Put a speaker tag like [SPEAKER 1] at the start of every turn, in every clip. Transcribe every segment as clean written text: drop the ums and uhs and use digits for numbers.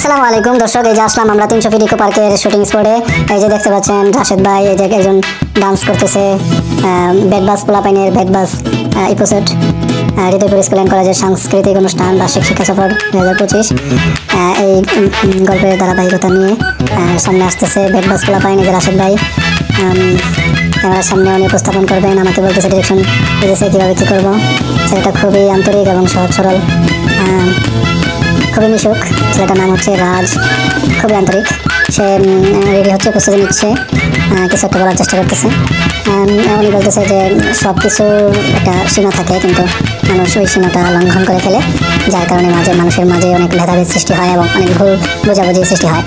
[SPEAKER 1] আসসালামু আলাইকুম দর্শক, এই যে আসলাম আমরা 300 ফিট ইকো পার্কের শুটিং স্পটে। এই যে দেখতে পাচ্ছেন রাশেদ ভাই, এই যে একজন ডান্স করতেছে। বেডবাস পোলাপাইনের বেডবাস ইকোসেট হৃদয়পুর স্কুল অ্যান্ড কলেজের সাংস্কৃতিক অনুষ্ঠান বার্ষিক শিক্ষা সফর 2025 এই গল্পের ধারাবাহিকতা নিয়ে সামনে আসতেছে বেডবাস পোলাপাইন। এই যে রাশেদ ভাই ক্যামেরার সামনে উনি উপস্থাপন করবেন, আমাকে বলতেছে ডিরেকশন দিতেছে কীভাবে কী করবো। ছেলেটা খুবই আন্তরিক এবং সহজ সরল, খুবই মিশুক। ছেলেটার নাম হচ্ছে রাজ, খুবই আন্তরিক। সে রেডি হচ্ছে, প্রস্তুতি নিচ্ছে, কিছু একটা বলার চেষ্টা করতেছে। উনি বলতেছে যে সব কিছু একটা সীমা থাকে, কিন্তু মানুষ ওই সীমাটা লঙ্ঘন করে ফেলে, যার কারণে মানুষের মাঝে অনেক ভেদাভেদ সৃষ্টি হয় এবং অনেক ভুল বোঝাবুঝি সৃষ্টি হয়।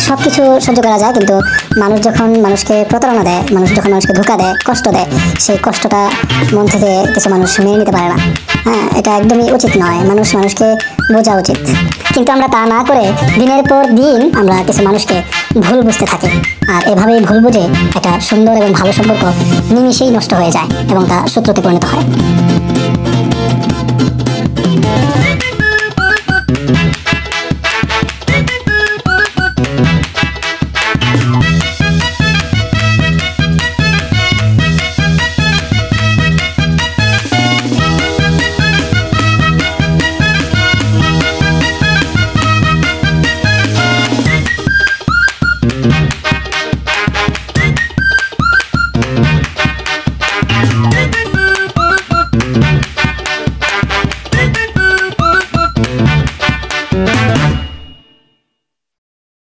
[SPEAKER 1] সব কিছু সহ্য করা যায়, কিন্তু মানুষ যখন মানুষকে প্রতারণা দেয়, মানুষ যখন মানুষকে ধোঁকা দেয়, কষ্ট দেয়, সেই কষ্টটা মন থেকে কিছু মানুষ মেনে নিতে পারে না। এটা একদমই উচিত নয়, মানুষকে বোঝা উচিত। কিন্তু আমরা তা না করে দিনের পর দিন আমরা কিছু মানুষকে ভুল বুঝতে থাকি, আর এভাবেই ভুল বুঝে একটা সুন্দর এবং ভালো সম্পর্ক নিমিষেই নষ্ট হয়ে যায় এবং তা শত্রুতে পরিণত হয়।